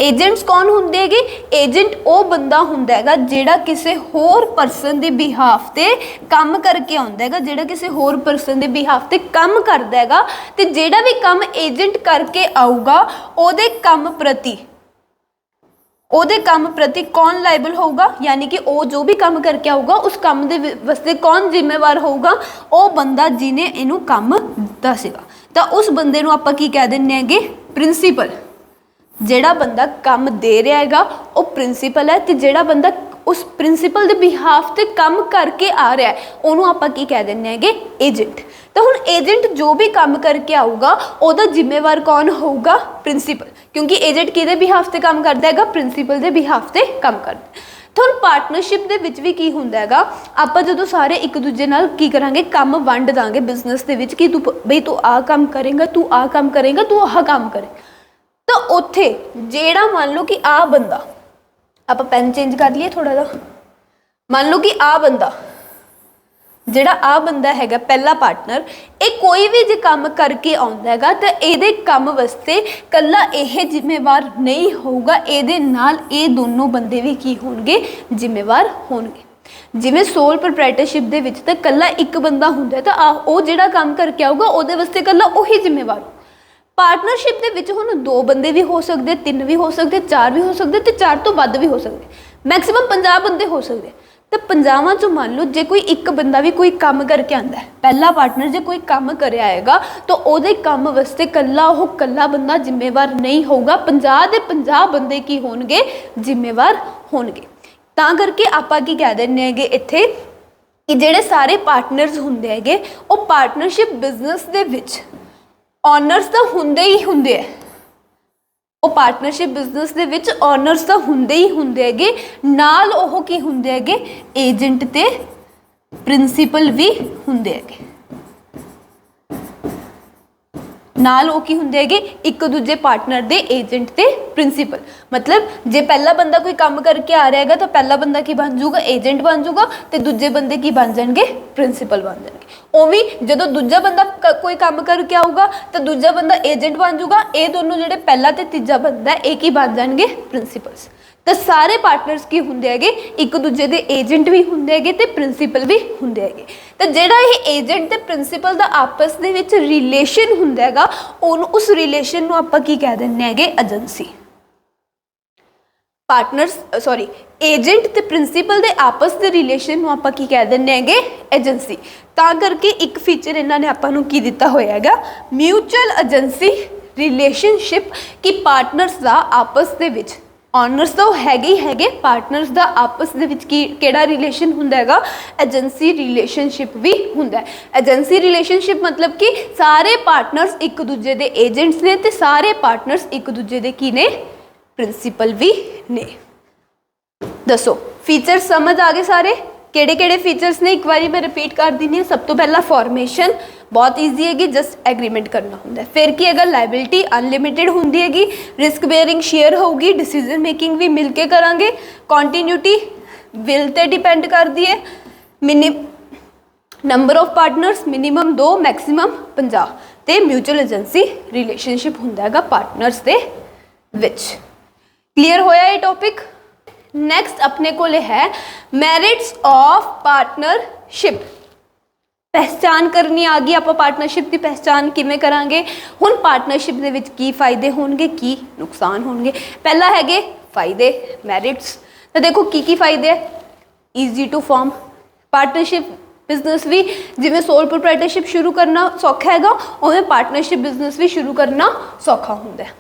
ਏਜੰਟਸ ਕੌਣ ਹੁੰਦੇ ਹੈਗੇ, ਏਜੰਟ ਉਹ ਬੰਦਾ ਹੁੰਦਾ ਹੈਗਾ ਜਿਹੜਾ ਕਿਸੇ ਹੋਰ ਪਰਸਨ ਦੇ ਬਿਹਾਫ ਤੇ ਕੰਮ ਕਰਕੇ ਆਉਂਦਾ ਹੈਗਾ, ਜਿਹੜਾ ਕਿਸੇ ਹੋਰ ਪਰਸਨ ਦੇ ਬਿਹਾਫ ਤੇ ਕੰਮ ਕਰਦਾ ਹੈਗਾ। ਤੇ ਜਿਹੜਾ ਵੀ ਕੰਮ ਏਜੰਟ ਕਰਕੇ ਆਊਗਾ ਉਹਦੇ ਕੰਮ ਪ੍ਰਤੀ ਕੌਣ ਲਾਇਬਲ ਹੋਊਗਾ, ਯਾਨੀ ਕਿ ਉਹ ਜੋ ਵੀ ਕੰਮ ਕਰਕੇ ਆਊਗਾ ਉਸ ਕੰਮ ਦੇ ਵਾਸਤੇ ਕੌਣ ਜ਼ਿੰਮੇਵਾਰ ਹੋਊਗਾ, ਉਹ ਬੰਦਾ ਜਿਹਨੇ ਇਹਨੂੰ ਕੰਮ ਦਿੱਤਾ ਸੀਗਾ। ਤਾਂ ਉਸ ਬੰਦੇ ਨੂੰ ਆਪਾਂ ਕੀ ਕਹਿ ਦਿੰਦੇ ਹੈਗੇ, ਪ੍ਰਿੰਸੀਪਲ। ਜਿਹੜਾ ਬੰਦਾ ਕੰਮ ਦੇ ਰਿਹਾ ਹੈਗਾ ਉਹ ਪ੍ਰਿੰਸੀਪਲ ਹੈ, ਤੇ ਜਿਹੜਾ ਬੰਦਾ ਉਸ ਪ੍ਰਿੰਸੀਪਲ ਦੇ ਬਿਹਾਫ ਤੇ ਕੰਮ ਕਰਕੇ ਆ ਰਿਹਾ ਉਹਨੂੰ ਆਪਾਂ ਕੀ ਕਹਿ ਦਿੰਦੇ ਹੈਗੇ, ਏਜੰਟ। ਤਾਂ ਹੁਣ ਏਜੰਟ ਜੋ ਵੀ ਕੰਮ ਕਰਕੇ ਆਊਗਾ ਉਹਦਾ ਜ਼ਿੰਮੇਵਾਰ ਕੌਣ ਹੋਊਗਾ, ਪ੍ਰਿੰਸੀਪਲ, ਕਿਉਂਕਿ ਏਜੰਟ ਕਿਹਦੇ ਬਿਹਾਫ ਤੇ ਕੰਮ ਕਰਦਾ ਹੈਗਾ, ਪ੍ਰਿੰਸੀਪਲ ਦੇ ਬਿਹਾਫ ਤੇ ਕੰਮ ਕਰਦਾ। तो ਹੁਣ ਪਾਰਟਨਰਸ਼ਿਪ ਦੇ ਵਿੱਚ ਵੀ ਕੀ ਹੁੰਦਾ ਹੈਗਾ, ਆਪਾਂ ਜਦੋਂ ਸਾਰੇ ਇੱਕ ਦੂਜੇ ਨਾਲ ਕੀ ਕਰਾਂਗੇ, ਕੰਮ ਵੰਡ ਦਾਂਗੇ ਬਿਜ਼ਨਸ ਦੇ ਵਿੱਚ ਕਿ ਤੂੰ ਬਈ ਤੂੰ ਆਹ ਕੰਮ ਕਰੇਂਗਾ, ਤੂੰ ਆਹ ਕੰਮ ਕਰੇਂਗਾ, ਤੂੰ ਆਹ ਕੰਮ ਕਰੇ। ਤਾਂ ਉੱਥੇ ਜਿਹੜਾ ਮੰਨ ਲਓ ਕਿ ਆਹ ਬੰਦਾ, ਆਪਾਂ ਪੈਨ ਚੇਂਜ ਕਰ ਲਈਏ ਥੋੜਾ ਜਿਹਾ, ਮੰਨ ਲਓ ਕਿ ਆਹ ਬੰਦਾ ਜਿਹੜਾ ਆਹ ਬੰਦਾ ਹੈਗਾ ਪਹਿਲਾ ਪਾਰਟਨਰ, ਇਹ ਕੋਈ ਵੀ ਜੇ ਕੰਮ ਕਰਕੇ ਆਉਂਦਾ ਹੈਗਾ ਤਾਂ ਇਹਦੇ ਕੰਮ ਵਾਸਤੇ ਕੱਲਾ ਇਹ ਜ਼ਿੰਮੇਵਾਰ ਨਹੀਂ ਹੋਊਗਾ, ਇਹਦੇ ਨਾਲ ਇਹ ਦੋਨੋਂ ਬੰਦੇ ਵੀ ਕੀ ਹੋਣਗੇ, ਜ਼ਿੰਮੇਵਾਰ ਹੋਣਗੇ। ਜਿਵੇਂ ਸੋਲ ਪ੍ਰੋਪਰਾਈਟਰਸ਼ਿਪ ਦੇ ਵਿੱਚ ਤਾਂ ਕੱਲਾ ਇੱਕ ਬੰਦਾ ਹੁੰਦਾ ਤਾਂ ਉਹ ਜਿਹੜਾ ਕੰਮ ਕਰਕੇ ਆਊਗਾ ਉਹਦੇ ਵਾਸਤੇ ਕੱਲਾ ਉਹੀ ਜ਼ਿੰਮੇਵਾਰ। ਪਾਰਟਨਰਸ਼ਿਪ ਦੇ ਵਿੱਚ ਹੁਣ 2 ਬੰਦੇ ਵੀ ਹੋ ਸਕਦੇ, 3 ਵੀ ਹੋ ਸਕਦੇ, 4 ਵੀ ਹੋ ਸਕਦੇ ਤੇ 4 ਤੋਂ ਵੱਧ ਵੀ ਹੋ ਸਕਦੇ, ਮੈਕਸਿਮਮ 50 ਬੰਦੇ ਹੋ ਸਕਦੇ। तो 50 चों मान लो जे कोई एक बंदा भी कोई काम करके आंदा है, पहला पार्टनर जे कोई काम करे आएगा तो ओदे काम वास्ते कल्ला बंदा जिम्मेवार नहीं होगा, 50 दे 50 बंदे की होणगे जिम्मेवार होणगे। तां करके आपां की कह दिंदे हैगे इत्थे कि जिहड़े सारे पार्टनर्स हुंदे हैगे वो पार्टनरशिप बिजनेस दे विच ऑनर्स तो हुंदे ही हुंदे है। ਉਹ ਪਾਰਟਨਰਸ਼ਿਪ ਬਿਜ਼ਨਸ ਦੇ ਵਿੱਚ ਓਨਰਸ ਤਾਂ ਹੁੰਦੇ ਹੀ ਹੁੰਦੇ ਹੈਗੇ, ਨਾਲ ਉਹ ਕੀ ਹੁੰਦੇ ਹੈਗੇ, ਏਜੰਟ ਤੇ ਪ੍ਰਿੰਸੀਪਲ ਵੀ ਹੁੰਦੇ ਹੈਗੇ। ਨਾਲ ਉਹ ਕੀ ਹੁੰਦੇ ਹੈਗੇ, ਇੱਕ ਦੂਜੇ ਪਾਰਟਨਰ ਦੇ ਏਜੰਟ ਤੇ ਪ੍ਰਿੰਸੀਪਲ। मतलब जे पहला बंदा कोई काम करके आ रहा है तो पहला बंदा की बन जाऊगा, एजेंट बन जाऊगा, तो दूजे बंदे की बन जाएंगे, प्रिंसीपल बन जाएंगे। उवी जो दूजा बंदा कोई काम करके आऊगा तो दूजा बंदा एजेंट बन जाऊगा, ये दोनों जो पहला तो तीजा बंदा है एक ही बन जाएंगे प्रिंसीपल्स। तो सारे पार्टनर्स की होंगे हैगे, एक दूजे के एजेंट भी होंगे हैगे ते प्रिंसीपल भी होंगे हैगे। तो जिहड़ा ये एजेंट ते प्रिंसीपल का आपस दे विच रिलेशन होंदा हैगा, उस रिलेशन नूं आपां की कह दिंदे हैगे, एजेंसी। पार्टनर्स सॉरी एजेंट ते प्रिंसीपल दे आपस दे रिलेशन नूं आपां की कह दिंदे हैगे, एजेंसी। तां करके एक फीचर इन्हां ने आपां नूं की दिता होया हैगा, म्यूचुअल एजेंसी रिलेशनशिप, कि पार्टनर्स दा आपस दे विच ऑनर्स तो हैगे ही हैगे, पार्टनर्स दा आपस दे विच की केड़ा रिलेशन हुंदा हैगा, एजेंसी रिलेशनशिप भी हुंदा है। एजेंसी रिलेशनशिप मतलब कि सारे पार्टनर्स एक दूजे दे एजेंट्स ने ते सारे पार्टनर्स एक दूजे दे की ने, प्रिंसीपल भी ने। दसो फीचर समझ आ गए सारे, केड़े केड़े फीचर्स ने, एक बारी मैं रिपीट कर दीनी है। सब तो पहला फॉर्मेशन बहुत ईजी हैगी, जस्ट एग्रीमेंट करना होंगे। फिर की अगर लाइबिलिटी अनलिमिटेड होंगी हैगी, रिस्क बेयरिंग शेयर होगी, डिसीजन मेकिंग भी मिल के करांगे, कॉन्टीन्यूटी विल ते डिपेंड करती है, number of partners minimum 2 maximum 50 ते म्यूचुअल एजेंसी रिलेशनशिप होंदा हैगा पार्टनर्स दे विच। क्लीयर होया ये टॉपिक। नैक्सट अपने को है मैरिट्स ऑफ पार्टनरशिप। पहचान करनी आ गई, आप पार्टनरशिप की पहचान किमें करांगे। हुण पार्टनरशिप दे विच की फायदे होणगे, की नुकसान होणगे। पहला हैगे फायदे, मैरिट्स। तो देखो की फायदे है, easy to form partnership business भी, जिवें सोल प्रोप्राइटरशिप शुरू करना सौखा हैगा, उवें पार्टनरशिप बिजनेस भी शुरू करना सौखा हुंदा है।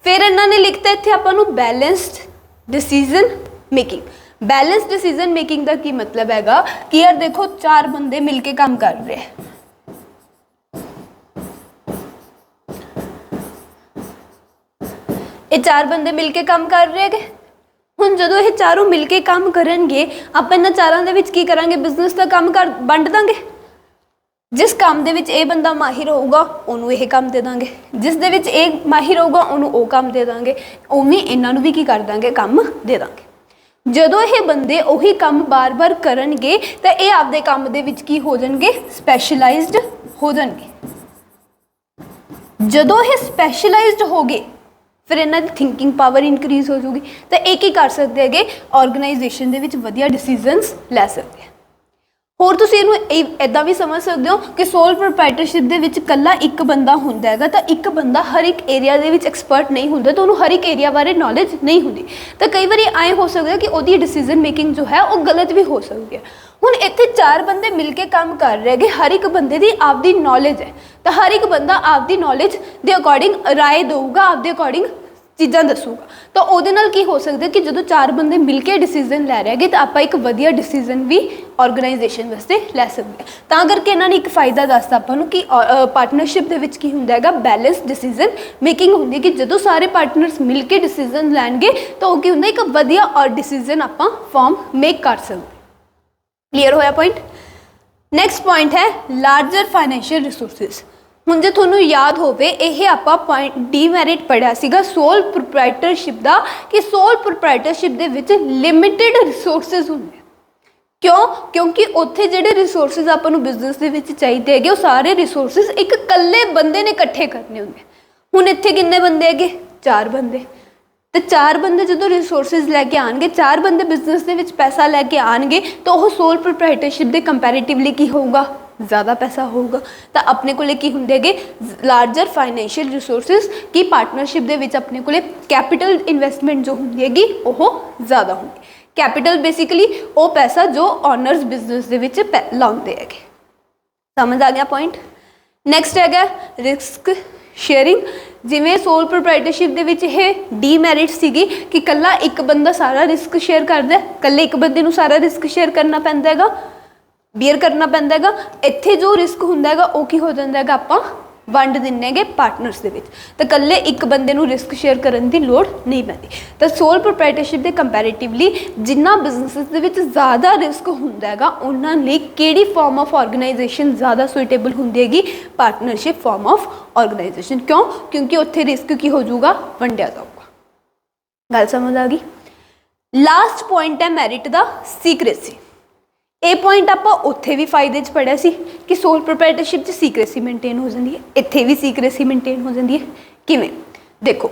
फिर इन्होंने लिखता इत्थे आपां नूं balanced decision making. Balance decision making का की मतलब हैगा कि यार देखो 4 बंदे मिलके काम कर रहे हैं, ये 4 बंदे मिलके काम कर रहे हैं। हुण जदों ये चारों मिलके काम करनगे, आपां इन्हां चारां दे विच की करांगे, बिजनेस का काम कर वंड दांगे। जिस काम दे विच ये बंदा माहिर होगा उन्होंने यह काम दे देंगे, जिस दे विच ये माहिर होगा उन्होंने वो काम दे देंगे, उवें इन्हां नूं भी की कर देंगे, काम दे देंगे। जदों ये बंदे उही काम बार बार करनगे तो ये आपदे काम दे विच की हो जाणगे, स्पैशलाइज्ड हो जाणगे। जदों ये स्पैशलाइज्ड हो गए फिर इन्हां दी थिंकिंग पावर इनक्रीज हो जाऊगी, तो एक ही कर सकते हैं ऑर्गेनाइजेशन दे विच वधिया डिसीजनस लै सकते हैं। होर तुसीं इहनूं इदां भी समझ सकते हो कि सोल प्रोप्राइटरशिप दे विच कल्ला एक बंदा हुंदा हैगा, तो एक बंदा हर एक एरिया दे विच एक्सपर्ट नहीं हुंदा, तो उन्होंने हर एक एरिया बारे नॉलेज नहीं हुंदी। तो कई बार आए हो सकता है कि उहदी डिसीजन मेकिंग जो है वो गलत भी हो सकती है। हुण इत्थे 4 बंदे मिल के काम कर रहे हैं, हर एक बंदे की आपदी नॉलेज है, तो हर एक बंदा आपदी नॉलेज के अकॉर्डिंग राय दूगा, आपदे अकॉर्डिंग चीज़ां दसूगा। तो ਉਹਦੇ ਨਾਲ ਕੀ ਹੋ ਸਕਦਾ ਕਿ ਜਦੋਂ 4 ਬੰਦੇ ਮਿਲ ਕੇ ਡਿਸੀਜਨ ਲੈ ਰਹੇ ਹੈਗੇ ਤਾਂ ਆਪਾਂ ਇੱਕ ਵਧੀਆ ਡਿਸੀਜਨ ਵੀ ਆਰਗੇਨਾਈਜੇਸ਼ਨ ਵਾਸਤੇ ਲੈ ਸਕਦੇ ਹਾਂ। ਤਾਂ ਕਰਕੇ ਇਹਨਾਂ ਨੇ ਇੱਕ ਫਾਇਦਾ ਦੱਸਤਾ ਆਪਾਂ ਨੂੰ ਕਿ ਪਾਰਟਨਰਸ਼ਿਪ ਦੇ ਵਿੱਚ ਕੀ ਹੁੰਦਾ ਹੈਗਾ, ਬੈਲੈਂਸ ਡਿਸੀਜਨ ਮੇਕਿੰਗ ਹੁੰਦੀ ਹੈ ਕਿ ਜਦੋਂ ਸਾਰੇ ਪਾਰਟਨਰਸ ਮਿਲ ਕੇ ਡਿਸੀਜਨ ਲੈਣਗੇ ਤਾਂ ਉਹ ਕੀ ਹੁੰਦਾ ਇੱਕ ਵਧੀਆ ਔਰ ਡਿਸੀਜਨ ਆਪਾਂ ਫਾਰਮ ਮੇਕ ਕਰ ਸਕਦੇ। ਕਲੀਅਰ ਹੋਇਆ ਪੁਆਇੰਟ। ਨੈਕਸਟ ਪੁਆਇੰਟ ਹੈ ਲਾਰਜਰ ਫਾਈਨੈਂਸ਼ੀਅਲ ਰਿਸੋਰਸਿਸ। ਹੁਣ ਜੇ ਤੁਹਾਨੂੰ ਯਾਦ ਹੋਵੇ ਇਹ ਆਪਾਂ ਪੁਆਇੰਟ ਡੀਮੈਰਿਟ ਪੜਿਆ ਸੀਗਾ ਸੋਲ ਪ੍ਰੋਪਰਾਈਟਰਸ਼ਿਪ ਦਾ ਕਿ ਸੋਲ ਪ੍ਰੋਪਰਾਈਟਰਸ਼ਿਪ ਦੇ ਵਿੱਚ ਲਿਮਿਟਿਡ ਰਿਸੋਰਸਿਸ ਹੁੰਦੇ। ਕਿਉਂ? ਕਿਉਂਕਿ ਉੱਥੇ ਜਿਹੜੇ ਰਿਸੋਰਸਿਸ ਆਪਾਂ ਨੂੰ ਬਿਜ਼ਨਸ ਦੇ ਵਿੱਚ ਚਾਹੀਦੇ ਹੈਗੇ ਉਹ ਸਾਰੇ ਰਿਸੋਰਸਿਸ ਇੱਕ ਇਕੱਲੇ ਬੰਦੇ ਨੇ ਇਕੱਠੇ ਕਰਨੇ ਹੁੰਦੇ। ਹੁਣ ਇੱਥੇ ਕਿੰਨੇ ਬੰਦੇ ਹੈਗੇ? 4 ਬੰਦੇ। ਤੇ 4 ਬੰਦੇ ਜਦੋਂ ਰਿਸੋਰਸਿਸ ਲੈ ਕੇ ਆਣਗੇ, 4 ਬੰਦੇ ਬਿਜ਼ਨਸ ਦੇ ਵਿੱਚ ਪੈਸਾ ਲੈ ਕੇ ਆਣਗੇ ਤਾਂ ਉਹ ਸੋਲ ਪ੍ਰੋਪਰਾਈਟਰਸ਼ਿਪ ਦੇ ਕੰਪੈਰੀਟਿਵਲੀ ਕੀ ਹੋਊਗਾ, ज़्यादा पैसा होगा। तो अपने को की होंगे लार्जर फाइनैशियल रिसोर्सिस की पार्टनरशिप दे विच अपने को कैपिटल इन्वेस्टमेंट जो होंगी वो ज़्यादा होंगी। कैपिटल बेसिकली वो पैसा जो ऑनर्स बिजनेस दे विच लाउंदे हैगे। समझ आ गया पॉइंट। नैक्सट है रिस्क शेयरिंग। जिमें सोल प्रोप्राइटरशिप दे विच ये डीमैरिट सीगी कि कल्ला एक बंदा सारा रिस्क शेयर करदा, कल्ले एक बंदे नूं सारा रिस्क शेयर करना पैंदा हैगा, बीयर करना पैंदा हैगा। इत्थे जो रिस्क हुंदा हैगा वो की हो जांदा हैगा आपां वंड दिंदे हैगे पार्टनर्स दे विच, ते कल्ले एक बंदे नूं रिस्क शेयर करन दी लोड़ नहीं पैंदी। तो सोल प्रोप्राइटरशिप दे कंपैरेटिवली जिन्ना बिजनेसिस दे विच ज़्यादा रिस्क हुंदा हैगा उन्हां लई किहड़ी फॉर्म ऑफ ऑर्गेनाइजेशन ज़्यादा सुइटेबल हुंदी हैगी? Partnership form of organization. क्यों? क्योंकि उत्थे रिस्क की हो जाऊगा, वंडिया जाऊगा। गल समझ आ गई। लास्ट पॉइंट है मैरिट दा सीक्रेसी। ये पॉइंट आप उत्थे भी फायदे च पढ़िया सी कि सोल प्रोप्राइटरशिप च सीक्रेसी मेनटेन हो जाती है, इत्थे भी सीक्रेसी मेनटेन हो जाती है। किवें? देखो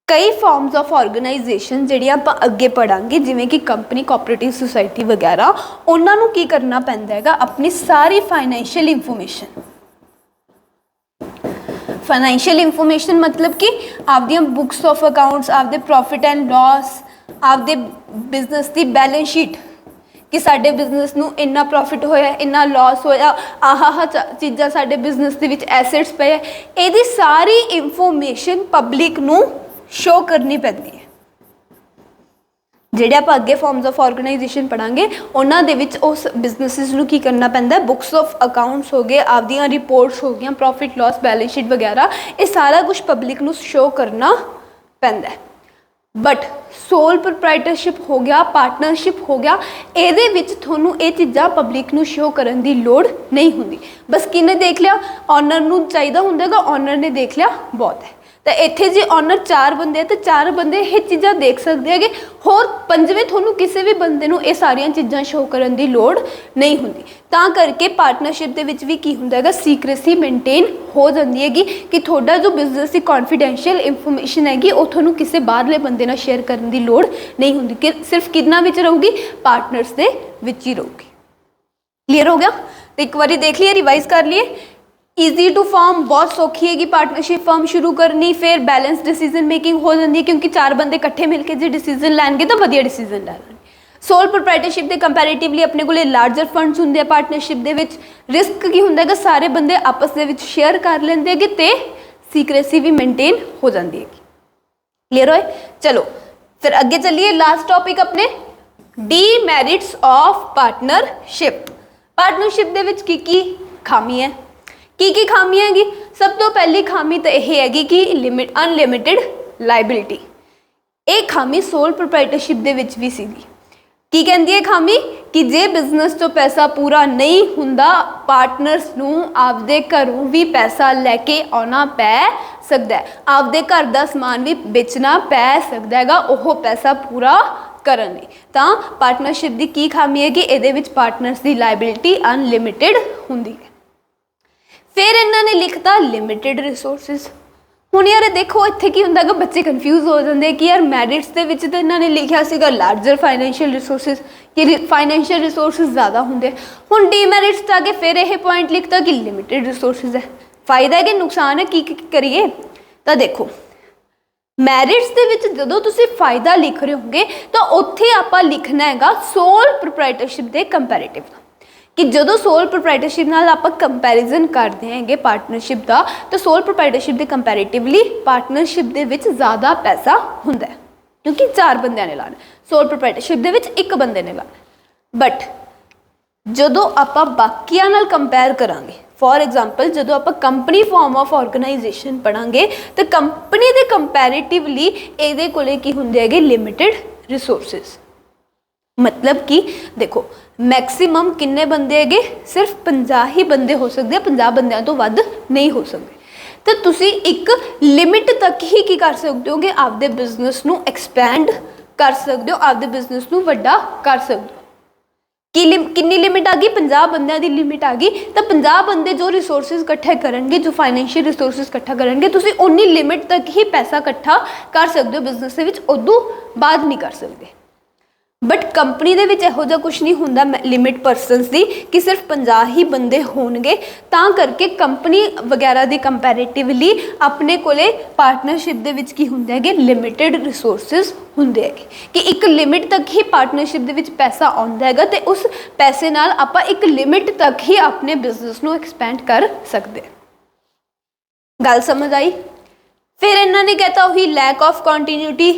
कई फॉर्म्स ऑफ ऑर्गेनाइजेशन जिहड़ियां आपां अगे पढ़ांगे जिवें कि कंपनी, कोऑपरेटिव सोसाइटी वगैरह, उन्हां नूं की करना पैंदा हैगा अपनी सारी फाइनैशियल इंफॉर्मेशन मतलब कि आपदियां बुक्स ऑफ अकाउंट्स, आपदे प्रॉफिट एंड लॉस, आपदे बिजनेस की बैलेंस शीट कि साडे बिजनेस नूं इन्ना प्रॉफिट होया, इन्ना लॉस होया, आह चीज़ां साडे बिजनेस दे विच एसेट्स पे है, इहदी सारी इंफॉर्मेशन पब्लिक नूं शो करनी पैंदी है। जिहड़े आपां अगे फॉर्म्स ऑफ ऑर्गेनाइजेशन पढ़ांगे उन्हां दे विच उस बिजनेसिस नूं की करना पैंदा है, बुक्स ऑफ अकाउंट्स हो गए, आपदियां रिपोर्ट्स हो गई, प्रॉफिट लॉस बैलेंस शीट वगैरह, ये सारा कुछ पब्लिक नूं शो करना पैंदा है। बट सोल प्रोप्राइटरशिप हो गया, पार्टनरशिप हो गया, ये विच थोनू ये चीज़ां पब्लिक नूं शो करन दी लोड़ नहीं हुंदी। बस किने देख लिया? ऑनर नूं चाहिदा हुंदा हैगा, ऑनर ने देख लिया, बहुत है। तो इत्थे जे ऑनर 4 बंदे तो 4 बंदे ये चीज़ां देख सकते हैं, होर पंजवें थोनू किसी भी बंदे नूं ये सारियां चीज़ां शो करन दी लोड़ नहीं हुंदी। तां करके पार्टनरशिप दे विच भी की हुंदा हैगा, सीक्रेसी मेनटेन हो जाती हैगी कि थोड़ा जो बिजनेस की कॉन्फिडेंशियल इंफॉर्मेशन हैगी वो थोनू किसी बाहरले बंदे नाल शेयर करन दी लोड़ नहीं हुंदी, कि सिर्फ कितना विच रहूगी? पार्टनर्स दे विच ही रहूगी। क्लीयर हो गया? तो एक बार देख लिए, रिवाइज कर लिए। ईजी टू फॉर्म, बहुत सौखी है कि पार्टनरशिप फॉर्म शुरू करनी, फिर बैलेंस डिसीजन मेकिंग हो जाती है क्योंकि 4 बंदे इकट्ठे मिलकर जो डिसीजन लैणगे तो वधिया डिसीजन लै लैणगे। सोल प्रोप्राइटरशिप के कंपैरेटिवली अपने को लार्जर फंड्स होंगे पार्टनरशिप के, रिस्क की होंगे कि सारे बंदे आपस में शेयर कर लेंगे तो सीक्रेसी भी मेनटेन हो जाती है। क्लीयर होए? चलो फिर अगे चलिए, लास्ट टॉपिक अपने डीमैरिट्स ऑफ पार्टनरशिप। पार्टनरशिप के की खामी है, की खामी हैगी? सब तो पहली खामी तो यह हैगी कि अनलिमिटेड लाइबिलिटी। ये खामी सोल प्रोप्राइटरशिप दे विच भी सीगी। की कहंदी है खामी? कि जे बिजनेस तो पैसा पूरा नहीं हुंदा, पार्टनर्स नूं आपदे घरों भी पैसा लैके आना पै सकदा है, आपदे घर दा समान भी बेचना पै सकदा हैगा ओह पैसा पूरा करन लई। तां पार्टनरशिप दी की खामी है कि इहदे विच पार्टनर्स दी लाइबिलिटी अनलिमिटेड हुंदी है। फिर इन्होंने लिखता लिमिटेड रिसोर्सिस। हुण यार देखो इत्थे की हुंदा है, बच्चे कन्फ्यूज हो जाते हैं कि यार मैरिट्स दे विच तो इन्होंने लिखा सीगा लार्जर फाइनैशियल रिसोर्सिस कि फाइनैशियल रिसोर्सिस ज़्यादा होंगे। हुण डीमैरिट्स तो आगे फिर यह पॉइंट लिखता कि लिमिटेड रिसोर्सिस है। फायदा है कि नुकसान है, की करिए? तो देखो मैरिट्स दे विच जदों तुसीं फायदा लिख रहे होंगे तो उत्थे आपां लिखना हैगा सोल प्रोप्राइटरशिप दे कंपैरेटिव कि ਜਦੋਂ ਸੋਲ ਪ੍ਰੋਪਰਾਈਟਰਸ਼ਿਪ ਨਾਲ ਆਪਾਂ ਕੰਪੈਰੀਜ਼ਨ ਕਰਦੇ ਹੈਗੇ ਪਾਰਟਨਰਸ਼ਿਪ ਦਾ, ਤਾਂ ਸੋਲ ਪ੍ਰੋਪਰਾਈਟਰਸ਼ਿਪ ਦੇ ਕੰਪੈਰੀਟਿਵਲੀ ਪਾਰਟਨਰਸ਼ਿਪ ਦੇ ਵਿੱਚ ਜ਼ਿਆਦਾ ਪੈਸਾ ਹੁੰਦਾ ਹੈ, ਕਿਉਂਕਿ 4 ਬੰਦਿਆਂ ਨੇ ਲਾਣਾ। ਸੋਲ ਪ੍ਰੋਪਰਾਈਟਰਸ਼ਿਪ ਦੇ ਵਿੱਚ 1 ਬੰਦੇ ਨੇ ਲਾਣਾ। ਬਟ ਜਦੋਂ ਆਪਾਂ ਬਾਕੀਆਂ ਨਾਲ ਕੰਪੇਅਰ ਕਰਾਂਗੇ, ਫੋਰ ਐਗਜ਼ਾਮਪਲ ਜਦੋਂ ਆਪਾਂ ਕੰਪਨੀ ਫਾਰਮ ਆਫ ਆਰਗੇਨਾਈਜੇਸ਼ਨ ਪੜਾਂਗੇ, ਤਾਂ ਕੰਪਨੀ ਦੇ ਕੰਪੈਰੀਟਿਵਲੀ ਇਹਦੇ ਕੋਲੇ ਕੀ ਹੁੰਦੇ ਹੈਗੇ, ਲਿਮਿਟਿਡ ਰਿਸੋਰਸਿਸ। मतलब कि देखो मैक्सीमम किन्ने बंदे हैगे, सिर्फ 50 ही बंदे हो सकते हैं, 50 बंदियां तो वध नहीं हो सकते। तो तुसी एक लिमिट तक ही की कर सकते हो कि आपदे बिजनेस नू एक्सपैंड कर सकते हो, आपदे बिजनेस नू वड्डा कर सकते हो। कि किन्नी लिमिट आ गई, 50 बंदियां दी लिमिट आ गई। तो 50 बंदे जो रिसोर्सिस इकट्ठे करेंगे, जो फाइनैशियल रिसोर्सिस इकट्ठा करेंगे, तुसी उन्नी लिमिट तक ही पैसा इकट्ठा कर सकते हो बिजनेस दे विच, उदों बाद नहीं कर सकते। बट कंपनी दे विच इहो जिहा कुछ नहीं हुंदा लिमिट परसनस दी कि सिर्फ 50 ही बंदे होणगे, तां करके कंपनी वगैरह दी कंपैरेटिवली अपने कोले पार्टनरशिप दे विच की हुंदे हैगे, लिमिटेड रिसोर्सिस हुंदे हैगे कि एक लिमिट तक ही पार्टनरशिप दे विच पैसा आउंदा हैगा, ते उस पैसे नाल आपां एक लिमिट तक ही अपने बिजनेस नूं एक्सपैंड कर सकदे। गल समझ आई? फिर इन्होंने कहता वही लैक ऑफ कॉन्टीन्यूटी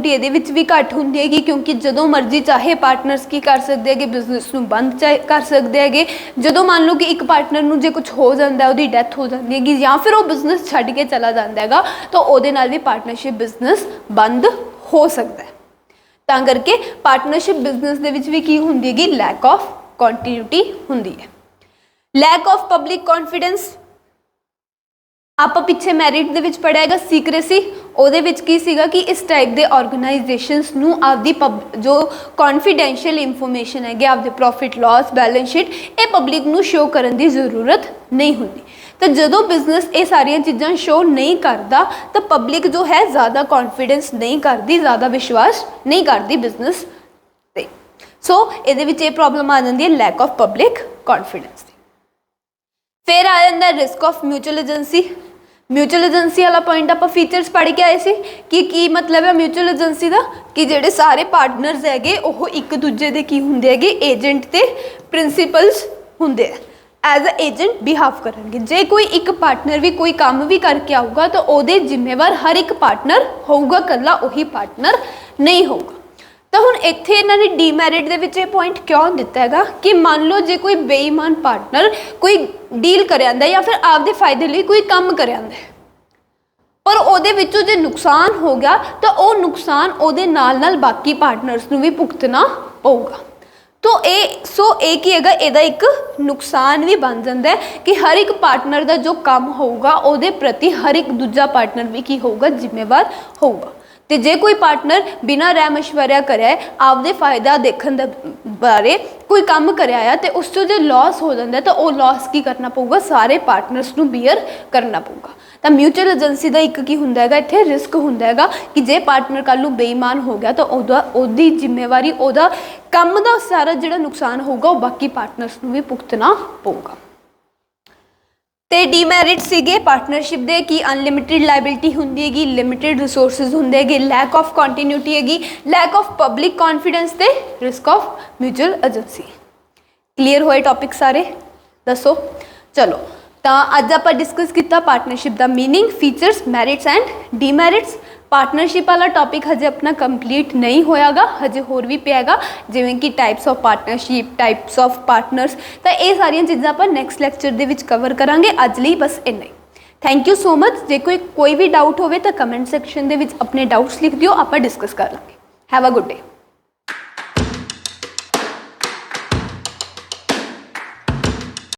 ये भी घट होंगी है, क्योंकि जो मर्जी चाहे पार्टनर्स की कर सकते हैं, बिजनेस को बंद कर सकते हैं। जो मान लो कि एक पार्टनर में जो कुछ हो जाता है, उसकी डेथ हो जाती है या फिर वो बिजनेस छड्ड के चला जाता है, तो वो भी पार्टनरशिप बिजनेस बंद हो सकता है। तां करके पार्टनरशिप बिजनेस के भी की होंगी है, लैक ऑफ कॉन्टीन्यूटी होंगी है। लैक ऑफ पब्लिक कॉन्फिडेंस आप पिछे मैरिट दे विच पढ़िया है, सीक्रेसी। ਉਹਦੇ ਵਿੱਚ ਕੀ ਸੀਗਾ कि इस टाइप के ऑर्गेनाइजेशनस ਨੂੰ ਆਪਦੀ जो कॉन्फिडेंशियल इंफॉर्मेशन है, आपके प्रॉफिट लॉस बैलेंस शीट, ये पब्लिक ਨੂੰ शो करने की जरूरत नहीं होती। तो जो बिजनेस ये सारिया चीज़ां शो नहीं करता, तो पब्लिक जो है ज़्यादा कॉन्फिडेंस नहीं करती, ज़्यादा विश्वास नहीं करती बिजनेस पे। सो ये प्रॉब्लम आ जाती है, लैक ऑफ पब्लिक कॉन्फिडेंस। फिर आ जाता है risk of mutual agency. Mutual agency वाला पॉइंट आप फीचर्स पढ़ के आए थे कि की मतलब है म्यूचुअल एजेंसी का, कि जोड़े सारे पार्टनर्स है वो एक दूजे के की होंगे है, एजेंट ते प्रिंसीपल्स होंगे, एज अ एजेंट बिहाव करेंगे। जे कोई एक पार्टनर भी कोई काम भी करके आऊगा, तो वो जिम्मेवार हर एक पार्टनर होगा, कला वही पार्टनर नहीं होगा। तो हुण इत्थे इन्होंने डीमैरिट दे विच पॉइंट क्यों दिता है कि मान लो जे कोई बेईमान पार्टनर कोई डील कर आंदा या फिर आपदे फायदे लिए कोई काम कर आंदा है, पर उहदे विचों जे नुकसान हो गया, तो वो नुकसान उहदे नाल बाकी पार्टनर्स नूं भी भुगतना पऊगा। तो ये की हैगा, इहदा एक नुकसान भी बन जाता है कि हर एक पार्टनर का जो काम होगा उहदे प्रति हर एक दूजा पार्टनर भी की होगा, जिम्मेवार होगा। तो जे कोई पार्टनर बिना रह मशवरा करे आपदे फायदा देखने बारे कोई काम कराया, तो उस जो लॉस हो जाता है, तो वो लॉस की करना पऊगा, सारे पार्टनर्स नूं बीयर करना पऊगा। तो म्यूचुअल एजेंसी का एक की होंदा है, इत्थे रिस्क होंदा है कि जे पार्टनर कल नूं बेईमान हो गया, तो उहदी जिम्मेवारी उहदा काम का सारा जिहड़ा नुकसान होगा वो बाकी पार्टनर्स नूं भी भुगतना पऊगा। तो डीमैरिट सीगे पार्टनरशिप दे कि अनलिमिटेड लाइबिलिटी होंदी हैगी, लिमिटेड रिसोर्सिस होंदे हैगे, लैक ऑफ कॉन्टीन्यूटी हैगी, लैक ऑफ पब्लिक कॉन्फिडेंस ते risk of mutual agency. Clear होए टॉपिक सारे? दसो। चलो तो अज आप डिस्कस किया पार्टनरशिप का meaning, features, merits and demerits. Partnership वाला टॉपिक हजे अपना कंप्लीट नहीं होयागा, हजे होर भी पियागा, जिवें कि types of partnership, types of partners. तो ये सारिया चीज़ां आप नैक्सट लैक्चर दे विच कवर करांगे। अज लई बस इन्ना ही। Thank you so much. जे कोई भी डाउट होवे तो कमेंट सैक्शन दे विच अपने डाउट्स लिख दिओ, आप डिस्कस कर लांगे। Have a good day.